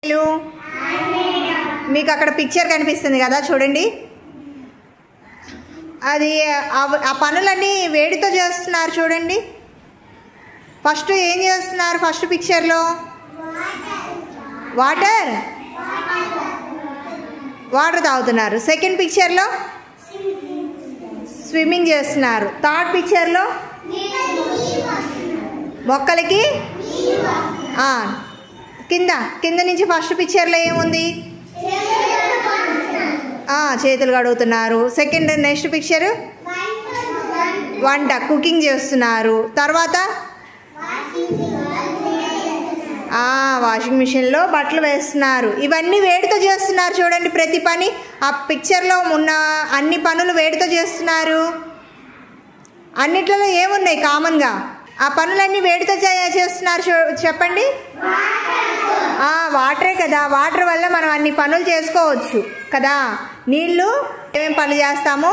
Hello మీకు అక్కడ picture కనిపిస్తుంది కదా చూడండి. అది ఆ పనులన్నీ వేడితో చేస్తున్నారు చూడండి. ఫస్ట్ ఏం చేస్తున్నారు? ఫస్ట్ పిక్చర్లో వాటర్ తాగుతున్నారు. సెకండ్ పిక్చర్లో స్విమ్మింగ్ చేస్తున్నారు. థర్డ్ పిక్చర్లో మొక్కలకి కింద నుంచి ఫస్ట్ పిక్చర్లో ఏముంది? చేతులు కడుగుతున్నారు. సెకండ్ నెక్స్ట్ పిక్చర్ వంట కుకింగ్ చేస్తున్నారు. తర్వాత వాషింగ్ మిషన్లో బట్టలు వేస్తున్నారు. ఇవన్నీ వేడితో చేస్తున్నారు చూడండి. ప్రతి పని ఆ పిక్చర్లో ఉన్న అన్ని పనులు వేడితో చేస్తున్నారు. అన్నిట్లలో ఏమున్నాయి కామన్గా? ఆ పనులన్నీ వేడితో చేస్తున్నారు చెప్పండి. వాటరే కదా. వాటర్ వల్ల మనం అన్ని పనులు చేసుకోవచ్చు కదా. నీళ్ళు ఏమేమి పనులు చేస్తాము?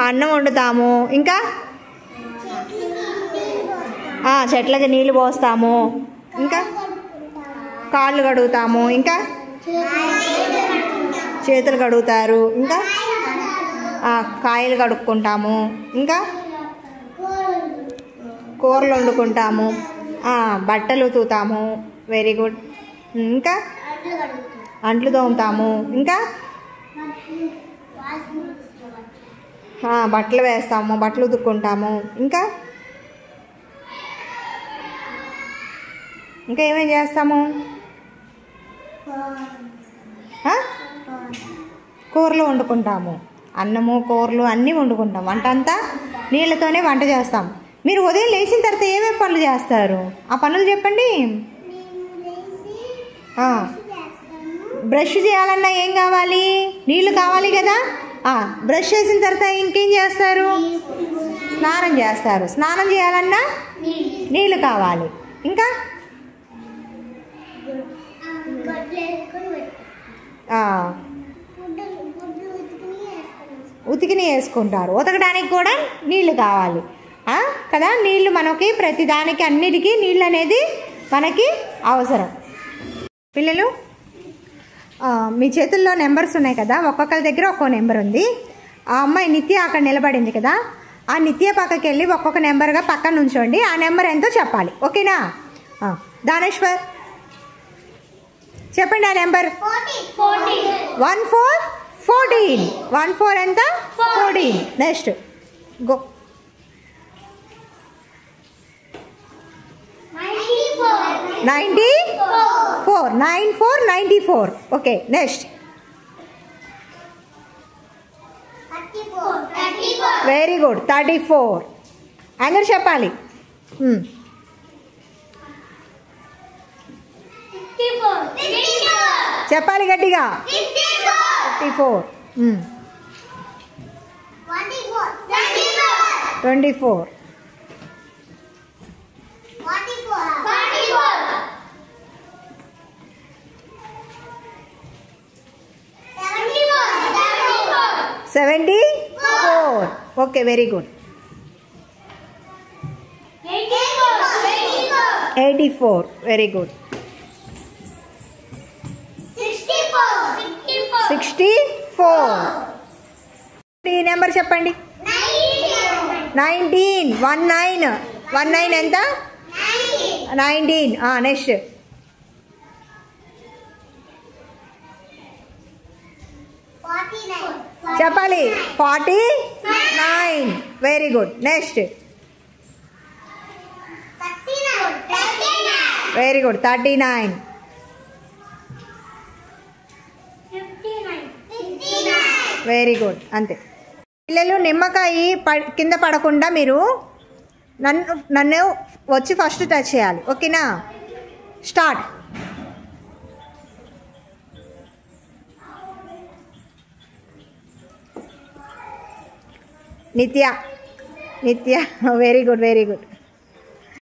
అన్నం వండుతాము, ఇంకా చెట్లకి నీళ్ళు పోస్తాము, ఇంకా కాళ్ళు కడుగుతాము, ఇంకా చేతులు కడుగుతారు, ఇంకా కాయలు కడుక్కుంటాము, ఇంకా కూరలు వండుకుంటాము, బట్టలు ఉతుకుతాము. Very good. ఇంకా అంట్లు తోముతాము, ఇంకా బట్టలు వేస్తాము, బట్టలు ఉతుక్కుంటాము, ఇంకా ఏమేం చేస్తాము? కూరలు వండుకుంటాము. అన్నము కూరలు అన్నీ వండుకుంటాం. వంట అంతా నీళ్ళతోనే వంట చేస్తాం. మీరు ఉదయం లేచిన తర్వాత ఏమేమి పనులు చేస్తారు? ఆ పనులు చెప్పండి. బ్రష్ చేయాలన్నా ఏం కావాలి? నీళ్ళు కావాలి కదా. బ్రష్ చేసిన తర్వాత ఇంకేం చేస్తారు? స్నానం చేస్తారు. స్నానం చేయాలన్నా నీళ్ళు కావాలి. ఇంకా ఉతికిని వేసుకుంటారు. ఉతకడానికి కూడా నీళ్ళు కావాలి కదా. నీళ్ళు మనకి ప్రతిదానికి అన్నిటికీ నీళ్ళు అనేది మనకి అవసరం. పిల్లలు, మీ చేతుల్లో నెంబర్స్ ఉన్నాయి కదా. ఒక్కొక్కరి దగ్గర ఒక్కో నెంబర్ ఉంది. ఆ అమ్మాయి నిత్య అక్కడ నిలబడింది కదా. ఆ నిత్య పక్కకి వెళ్ళి ఒక్కొక్క నెంబర్గా పక్కన ఉంచండి. ఆ నెంబర్ ఎంతో చెప్పాలి. ఓకేనా? దానేశ్వర్ చెప్పండి ఆ నెంబర్. 14 14 ఎంత? 14. Next go. 94. Okay. Next very good. 34 అందరు చెప్పాలి. చెప్పాలి గట్టిగా. 54 24 74. Okay, very good. 84 very good. 64. ఈ నెంబర్ చెప్పండి. 19. 19 ఎంత? 19. నెక్స్ట్ చెప్పాలి. 49 very good. Next very good. 39 very good. అంతే. పిల్లలు, నిమ్మకాయ కింద పడకుండా మీరు నన్ను వచ్చి ఫస్ట్ టచ్ చేయాలి. ఓకేనా? స్టార్ట్. నిత్య వెరీ గుడ్.